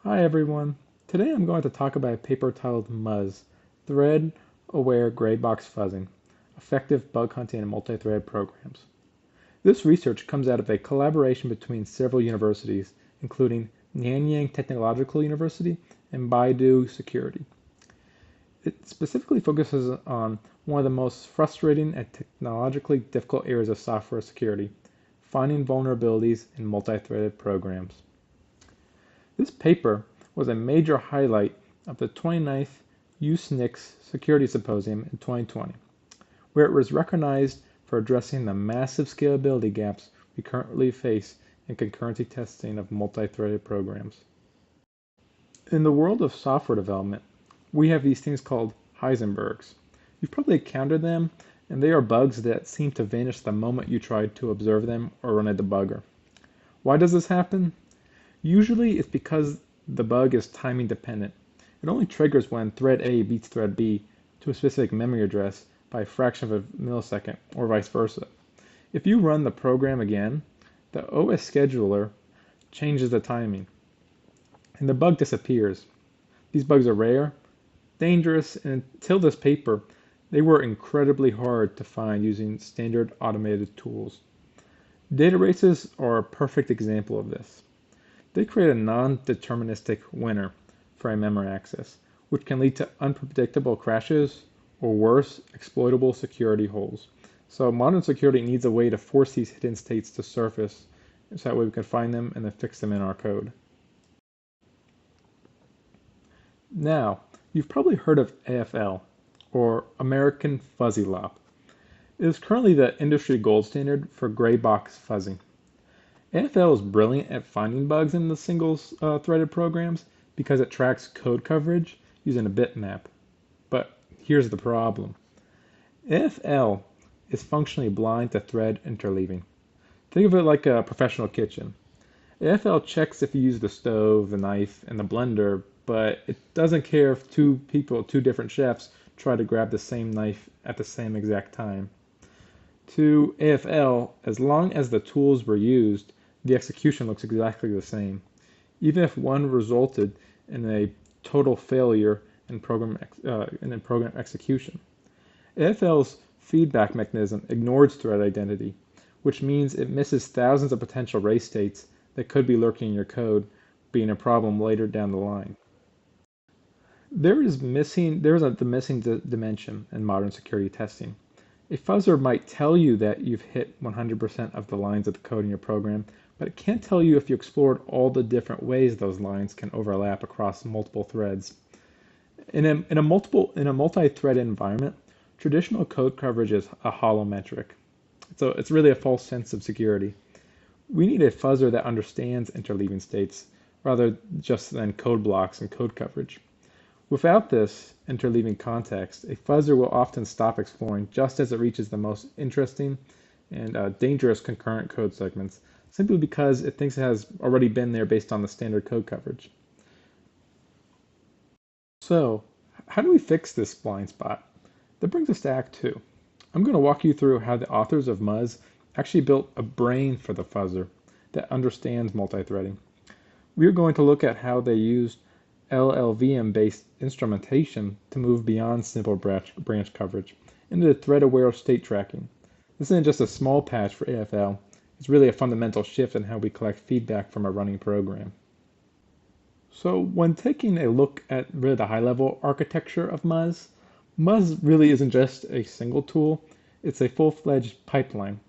Hi everyone. Today I'm going to talk about a paper titled MUZZ, Thread-Aware Gray Box Fuzzing, Effective Bug Hunting in Multithreaded Programs. This research comes out of a collaboration between several universities, including Nanyang Technological University and Baidu Security. It specifically focuses on one of the most frustrating and technologically difficult areas of software security, finding vulnerabilities in multithreaded programs. This paper was a major highlight of the 29th USNICS Security Symposium in 2020, where it was recognized for addressing the massive scalability gaps we currently face in concurrency testing of multi-threaded programs. In the world of software development, we have these things called Heisenbergs. You've probably encountered them, and they are bugs that seem to vanish the moment you try to observe them or run a debugger. Why does this happen? Usually it's because the bug is timing dependent. It only triggers when thread A beats thread B to a specific memory address by a fraction of a millisecond, or vice versa. If you run the program again, the OS scheduler changes the timing, and the bug disappears. These bugs are rare, dangerous, and until this paper, they were incredibly hard to find using standard automated tools. Databases are a perfect example of this. They create a non-deterministic winner for a memory access, which can lead to unpredictable crashes or worse, exploitable security holes. So modern security needs a way to force these hidden states to surface so that way we can find them and then fix them in our code. Now, you've probably heard of AFL, or American Fuzzy Lop. It is currently the industry gold standard for gray box fuzzing. AFL is brilliant at finding bugs in the single-threaded programs because it tracks code coverage using a bitmap. But here's the problem. AFL is functionally blind to thread interleaving. Think of it like a professional kitchen. AFL checks if you use the stove, the knife, and the blender, but it doesn't care if two different chefs, try to grab the same knife at the same exact time. To AFL, as long as the tools were used, the execution looks exactly the same, even if one resulted in a total failure in program execution. AFL's feedback mechanism ignores thread identity, which means it misses thousands of potential race states that could be lurking in your code, being a problem later down the line. There is the missing dimension in modern security testing. A fuzzer might tell you that you've hit 100% of the lines of the code in your program, but it can't tell you if you explored all the different ways those lines can overlap across multiple threads. In a multi-thread environment, traditional code coverage is a hollow metric. So it's really a false sense of security. We need a fuzzer that understands interleaving states rather just than code blocks and code coverage. Without this interleaving context, a fuzzer will often stop exploring just as it reaches the most interesting and dangerous concurrent code segments, simply because it thinks it has already been there based on the standard code coverage. So, how do we fix this blind spot? That brings us to Act 2. I'm going to walk you through how the authors of MUZZ actually built a brain for the fuzzer that understands multithreading. We are going to look at how they used LLVM-based instrumentation to move beyond simple branch coverage into thread-aware state tracking. This isn't just a small patch for AFL, it's really a fundamental shift in how we collect feedback from a running program. So when taking a look at really the high-level architecture of MUZZ, MUZZ really isn't just a single tool, it's a full-fledged pipeline.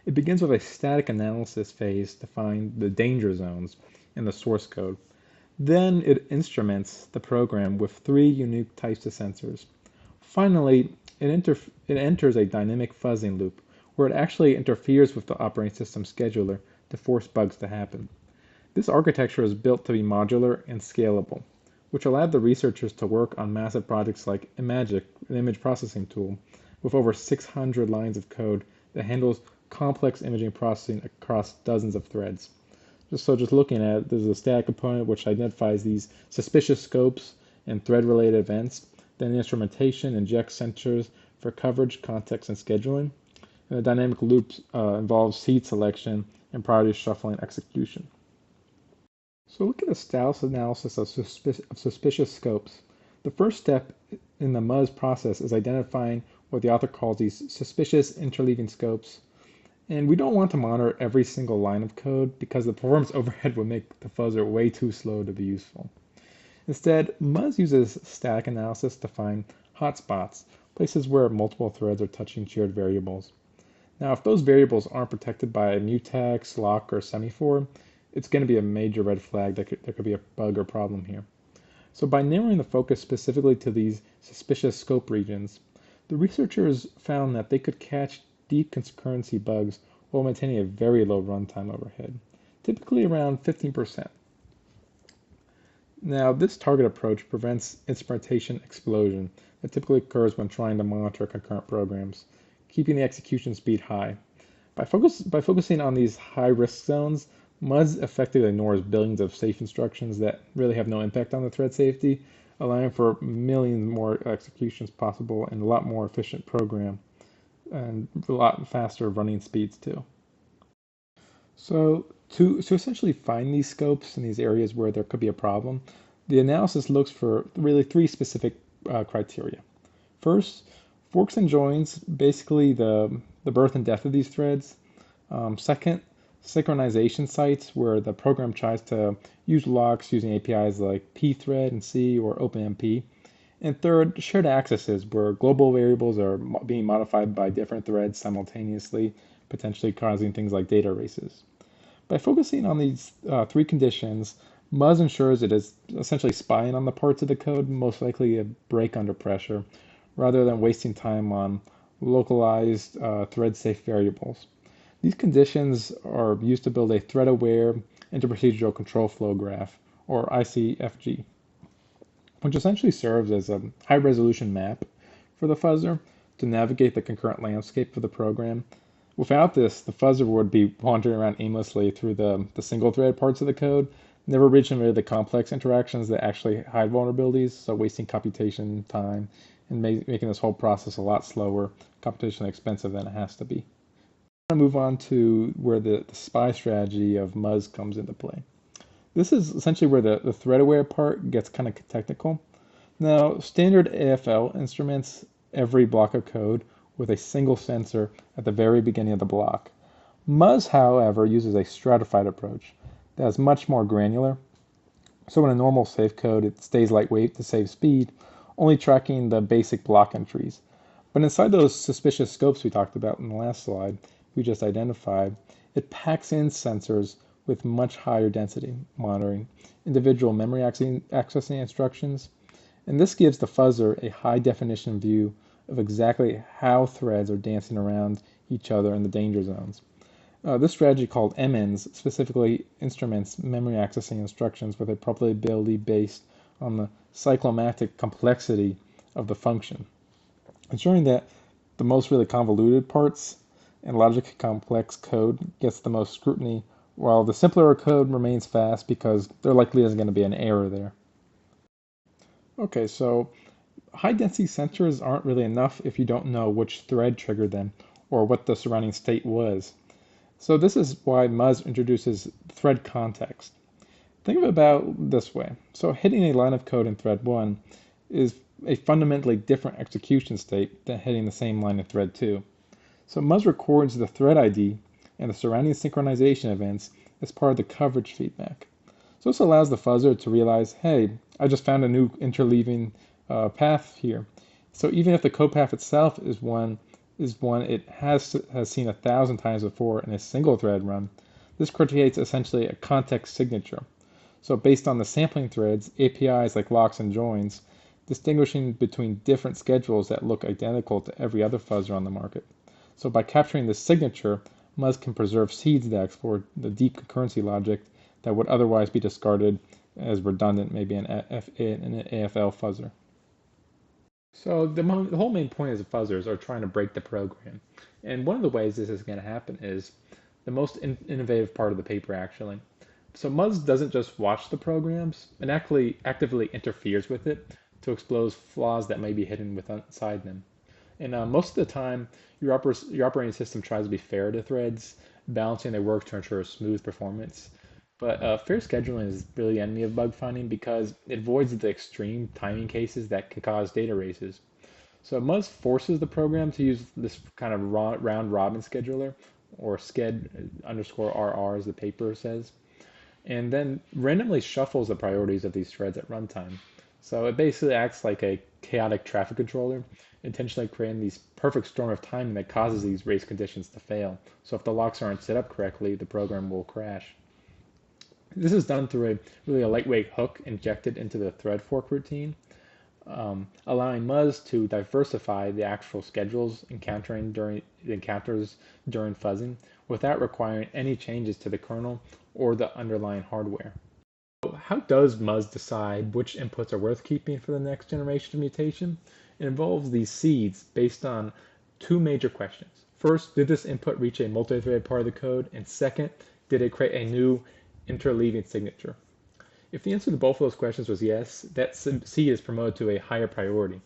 It begins with a static analysis phase to find the danger zones in the source code. Then it instruments the program with 3 unique types of sensors. Finally, it enters a dynamic fuzzing loop, where it actually interferes with the operating system scheduler to force bugs to happen. This architecture is built to be modular and scalable, which allowed the researchers to work on massive projects like Imagic, an image processing tool, with over 600 lines of code that handles complex imaging processing across dozens of threads. Just looking at it, there's a static component which identifies these suspicious scopes and thread-related events. Then the instrumentation injects sensors for coverage, context, and scheduling. And the dynamic loop involves seed selection and priority shuffling execution. So look at the status analysis of suspicious scopes. The first step in the MUZZ process is identifying what the author calls these suspicious interleaving scopes. And we don't want to monitor every single line of code because the performance overhead would make the fuzzer way too slow to be useful. Instead, MUZZ uses static analysis to find hotspots, places where multiple threads are touching shared variables. Now, if those variables aren't protected by mutex, lock, or semaphore, it's going to be a major red flag that there could be a bug or problem here. So by narrowing the focus specifically to these suspicious scope regions, the researchers found that they could catch deep concurrency bugs while maintaining a very low runtime overhead, typically around 15%. Now, this target approach prevents instrumentation explosion that typically occurs when trying to monitor concurrent programs, keeping the execution speed high. By focusing on these high-risk zones, MUZZ effectively ignores billions of safe instructions that really have no impact on the thread safety, allowing for millions more executions possible and a lot more efficient program and a lot faster running speeds too. So to essentially find these scopes in these areas where there could be a problem, the analysis looks for really three specific criteria. First, forks and joins, basically the birth and death of these threads. Second, synchronization sites where the program tries to use locks using APIs like pthread and C or OpenMP. And third, shared accesses where global variables are being modified by different threads simultaneously, potentially causing things like data races. By focusing on these three conditions, MUZZ ensures it is essentially spying on the parts of the code most likely to break under pressure, rather than wasting time on localized thread-safe variables. These conditions are used to build a thread-aware interprocedural control flow graph, or ICFG, which essentially serves as a high-resolution map for the fuzzer to navigate the concurrent landscape of the program. Without this, the fuzzer would be wandering around aimlessly through the single-thread parts of the code, never reaching really the complex interactions that actually hide vulnerabilities, so wasting computation time and making this whole process a lot slower, computationally expensive than it has to be. I'm going to move on to where the spy strategy of MUZZ comes into play. This is essentially where the thread-aware part gets kind of technical. Now, standard AFL instruments every block of code with a single sensor at the very beginning of the block. MUZZ, however, uses a stratified approach that is much more granular. So in a normal safe code, it stays lightweight to save speed, only tracking the basic block entries. But inside those suspicious scopes we talked about in the last slide, we just identified, it packs in sensors with much higher density monitoring, individual memory accessing instructions, and this gives the fuzzer a high definition view of exactly how threads are dancing around each other in the danger zones. This strategy called MNs specifically instruments memory accessing instructions with a probability based on the cyclomatic complexity of the function, ensuring that the most really convoluted parts and logically complex code gets the most scrutiny, while the simpler code remains fast because there likely isn't going to be an error there. Okay, so high-density sensors aren't really enough if you don't know which thread triggered them or what the surrounding state was. So this is why MUZZ introduces thread context. Think of it about this way. So hitting a line of code in thread 1 is a fundamentally different execution state than hitting the same line in thread 2. So MUZZ records the thread ID and the surrounding synchronization events as part of the coverage feedback. So this allows the fuzzer to realize, hey, I just found a new interleaving path here. So even if the code path itself is one it has seen 1,000 times before in a single thread run, this creates essentially a context signature. So based on the sampling threads, APIs like locks and joins, distinguishing between different schedules that look identical to every other fuzzer on the market. So by capturing this signature, MUZZ can preserve seed stacks for the deep concurrency logic that would otherwise be discarded as redundant, maybe in an AFL fuzzer. So the whole main point is the fuzzers are trying to break the program. And one of the ways this is going to happen is the most innovative part of the paper, actually. So MUZZ doesn't just watch the programs, it actually actively interferes with it to expose flaws that may be hidden inside them. And most of the time, your operating system tries to be fair to threads, balancing their work to ensure smooth performance. But fair scheduling is really the enemy of bug finding because it avoids the extreme timing cases that can cause data races. So MUZZ forces the program to use this kind of round robin scheduler, or sched underscore RR as the paper says, and then randomly shuffles the priorities of these threads at runtime. So it basically acts like a chaotic traffic controller, intentionally creating these perfect storm of timing that causes these race conditions to fail. So if the locks aren't set up correctly, the program will crash. This is done through a lightweight hook injected into the thread fork routine, allowing MUZZ to diversify the actual schedules encounters during fuzzing without requiring any changes to the kernel or the underlying hardware. So how does MUZZ decide which inputs are worth keeping for the next generation of mutation? It involves these seeds based on two major questions. First, did this input reach a multi-threaded part of the code? And second, did it create a new interleaving signature? If the answer to both of those questions was yes, that seed is promoted to a higher priority.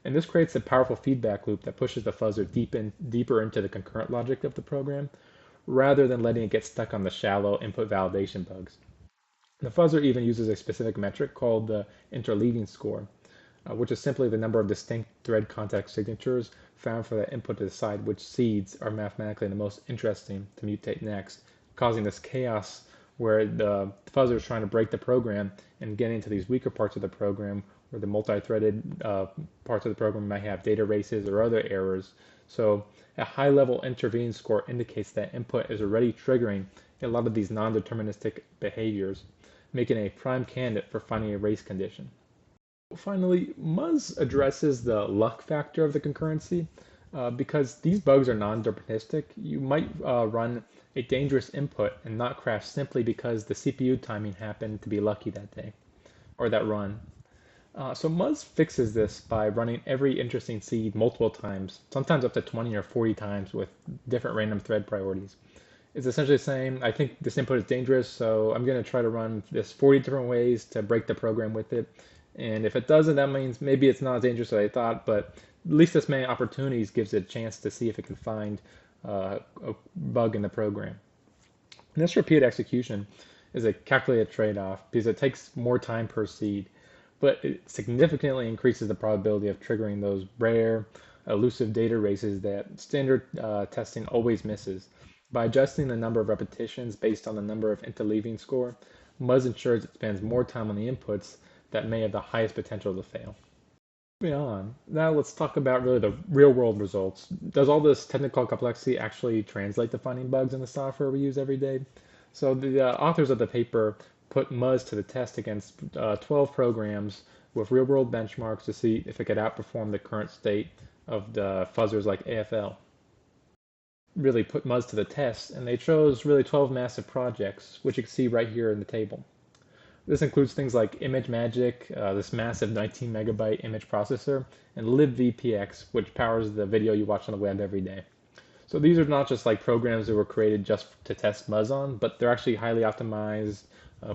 And this creates a powerful feedback loop that pushes the fuzzer deeper into the concurrent logic of the program, rather than letting it get stuck on the shallow input validation bugs. The fuzzer even uses a specific metric called the interleaving score, which is simply the number of distinct thread context signatures found for that input to decide which seeds are mathematically the most interesting to mutate next, causing this chaos where the fuzzer is trying to break the program and get into these weaker parts of the program where the multi-threaded parts of the program might have data races or other errors. So a high-level intervening score indicates that input is already triggering a lot of these non-deterministic behaviors, making a prime candidate for finding a race condition. Finally, MUZZ addresses the luck factor of the concurrency. Because these bugs are non-deterministic, you might run a dangerous input and not crash simply because the CPU timing happened to be lucky that day, or that run. So MUZZ fixes this by running every interesting seed multiple times, sometimes up to 20 or 40 times with different random thread priorities. It's essentially saying, I think this input is dangerous, so I'm going to try to run this 40 different ways to break the program with it. And if it doesn't, that means maybe it's not as dangerous as I thought, but at least this many opportunities gives it a chance to see if it can find a bug in the program. And this repeated execution is a calculated trade-off because it takes more time per seed, but it significantly increases the probability of triggering those rare, elusive data races that standard testing always misses. By adjusting the number of repetitions based on the number of interleaving score, MUZZ ensures it spends more time on the inputs that may have the highest potential to fail. Moving on, now let's talk about really the real-world results. Does all this technical complexity actually translate to finding bugs in the software we use every day? So the authors of the paper put MUZZ to the test against 12 programs with real-world benchmarks to see if it could outperform the current state of the fuzzers like AFL. Really put MUZZ to the test, and they chose really 12 massive projects, which you can see right here in the table. This includes things like ImageMagick, this massive 19 megabyte image processor, and libvpx, which powers the video you watch on the web every day. So these are not just like programs that were created just to test MUZZ on, but they're actually highly optimized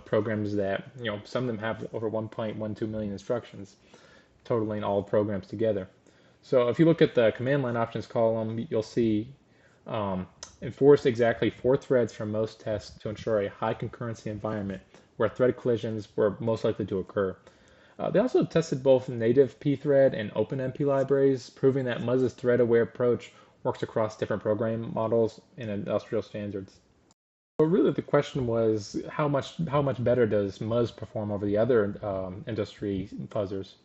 programs that, some of them have over 1.12 million instructions, totaling all programs together. So if you look at the command line options column, you'll see enforce exactly 4 threads from most tests to ensure a high concurrency environment where thread collisions were most likely to occur. They also tested both native pthread and OpenMP libraries, proving that MUZZ's thread-aware approach works across different programming models and industrial standards. But really the question was, how much better does MUZZ perform over the other industry fuzzers?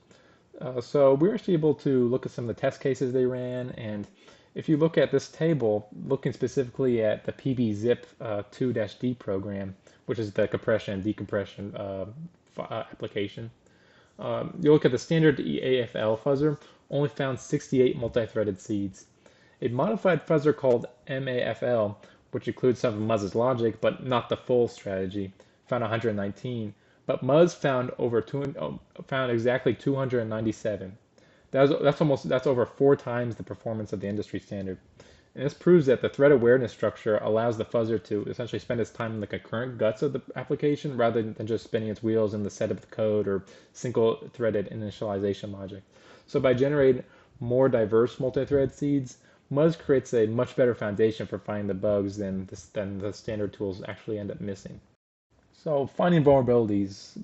So we were actually able to look at some of the test cases they ran, and if you look at this table, looking specifically at the PBZip2-D program, which is the compression and decompression application, you look at the standard AFL fuzzer, only found 68 multi-threaded seeds. A modified fuzzer called MAFL, which includes some of MUZZ's logic, but not the full strategy, found 119, but MUZZ found exactly 297. That's over 4 times the performance of the industry standard. And this proves that the thread awareness structure allows the fuzzer to essentially spend its time in the concurrent guts of the application rather than just spinning its wheels in the set of the code or single-threaded initialization logic. So by generating more diverse multi-thread seeds, MUZZ creates a much better foundation for finding the bugs than the standard tools actually end up missing. So finding vulnerabilities,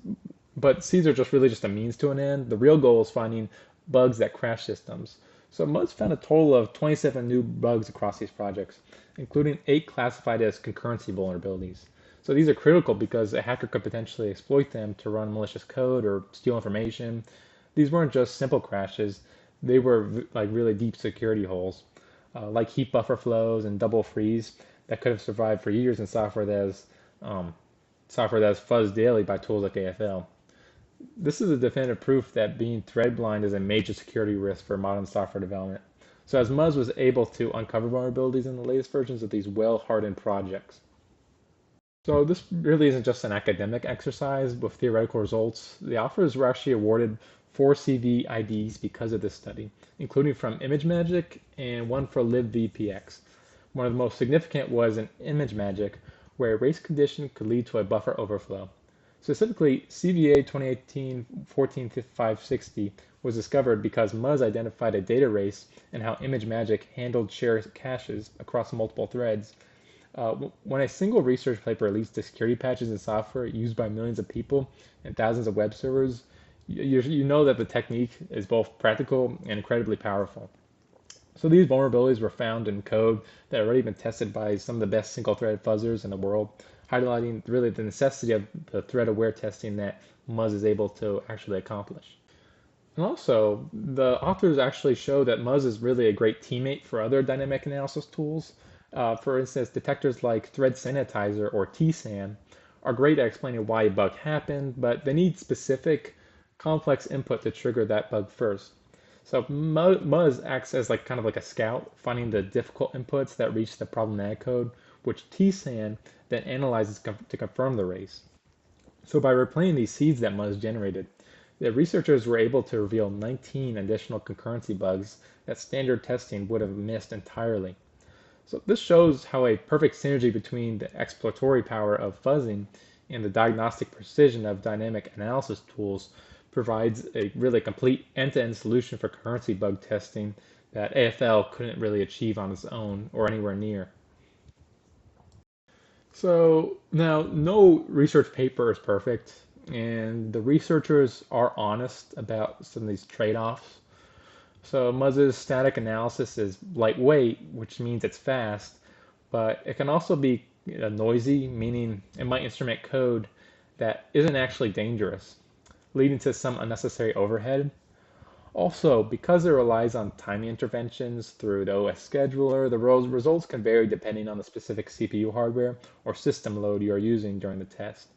but seeds are just really just a means to an end. The real goal is finding bugs that crash systems. So MUZZ found a total of 27 new bugs across these projects, including 8 classified as concurrency vulnerabilities. So these are critical because a hacker could potentially exploit them to run malicious code or steal information. These weren't just simple crashes, they were like really deep security holes, like heap buffer flows and double freeze that could have survived for years in um, software that is fuzzed daily by tools like AFL. This is a definitive proof that being thread blind is a major security risk for modern software development. So as MUZZ was able to uncover vulnerabilities in the latest versions of these well-hardened projects. So this really isn't just an academic exercise with theoretical results. The authors were actually awarded 4 CV IDs because of this study, including from ImageMagick and one for LibVPX. One of the most significant was in ImageMagick, where a race condition could lead to a buffer overflow. Specifically, CVA 2018-14560 was discovered because MUZZ identified a data race and how ImageMagick handled shared caches across multiple threads. When a single research paper leads to security patches in software used by millions of people and thousands of web servers, you know that the technique is both practical and incredibly powerful. So these vulnerabilities were found in code that had already been tested by some of the best single-threaded fuzzers in the world, highlighting really the necessity of the thread-aware testing that MUZZ is able to actually accomplish. And also, the authors actually show that MUZZ is really a great teammate for other dynamic analysis tools. For instance, detectors like Thread Sanitizer or TSAN are great at explaining why a bug happened, but they need specific, complex input to trigger that bug first. So MUZZ acts as like kind of like a scout, finding the difficult inputs that reach the problematic code, which TSAN then analyzes to confirm the race. So by replaying these seeds that MUZZ generated, the researchers were able to reveal 19 additional concurrency bugs that standard testing would have missed entirely. So this shows how a perfect synergy between the exploratory power of fuzzing and the diagnostic precision of dynamic analysis tools provides a really complete end-to-end solution for concurrency bug testing that AFL couldn't really achieve on its own or anywhere near. So now no research paper is perfect, and the researchers are honest about some of these trade-offs. So MUZZ's static analysis is lightweight, which means it's fast, but it can also be noisy, meaning it might instrument code that isn't actually dangerous, leading to some unnecessary overhead. Also, because it relies on timing interventions through the OS scheduler, the results can vary depending on the specific CPU hardware or system load you are using during the test.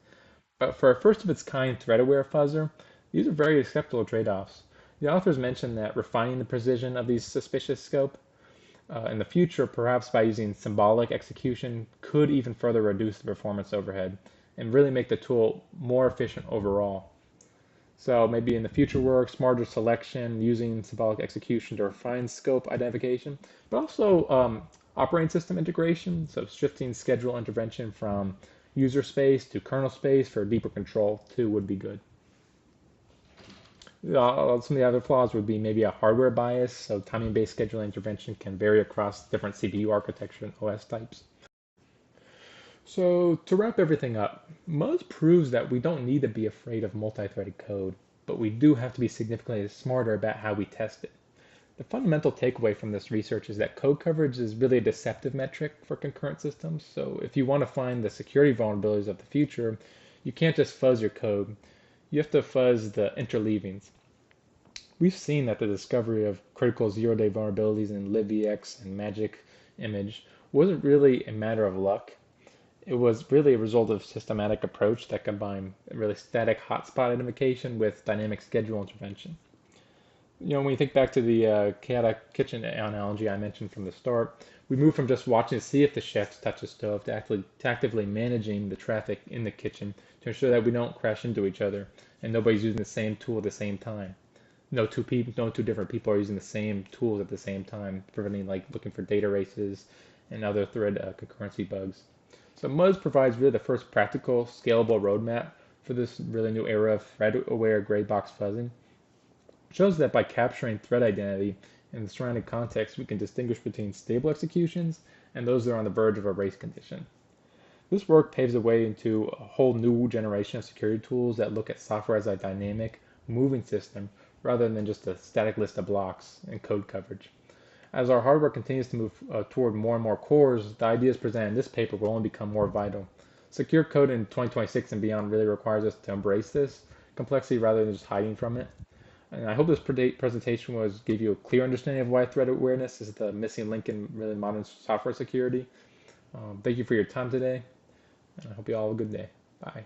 But for a first of its kind thread-aware fuzzer, these are very acceptable trade-offs. The authors mention that refining the precision of these suspicious scope in the future, perhaps by using symbolic execution, could even further reduce the performance overhead and really make the tool more efficient overall. So maybe in the future work, smarter selection, using symbolic execution to refine scope identification, but also operating system integration, so shifting schedule intervention from user space to kernel space for deeper control too would be good. Some of the other flaws would be maybe a hardware bias, so timing-based scheduling intervention can vary across different CPU architecture and OS types. So to wrap everything up, MUZZ proves that we don't need to be afraid of multi-threaded code, but we do have to be significantly smarter about how we test it. The fundamental takeaway from this research is that code coverage is really a deceptive metric for concurrent systems, so if you want to find the security vulnerabilities of the future, you can't just fuzz your code. You have to fuzz the interleavings. We've seen that the discovery of critical zero-day vulnerabilities in libvx and magic image wasn't really a matter of luck. It was really a result of systematic approach that combined really static hotspot identification with dynamic schedule intervention. When you think back to the chaotic kitchen analogy I mentioned from the start, we moved from just watching to see if the chef touches stove to actively managing the traffic in the kitchen to ensure that we don't crash into each other and nobody's using the same tool at the same time. No two different people are using the same tools at the same time, preventing like looking for data races and other thread concurrency bugs. So MUZZ provides really the first practical, scalable roadmap for this really new era of thread-aware gray box fuzzing. It shows that by capturing thread identity in the surrounding context, we can distinguish between stable executions and those that are on the verge of a race condition. This work paves the way into a whole new generation of security tools that look at software as a dynamic, moving system rather than just a static list of blocks and code coverage. As our hardware continues to move toward more and more cores, the ideas presented in this paper will only become more vital. Secure code in 2026 and beyond really requires us to embrace this complexity rather than just hiding from it. And I hope this presentation gave you a clear understanding of why threat awareness is the missing link in really modern software security. Thank you for your time today, and I hope you all have a good day. Bye.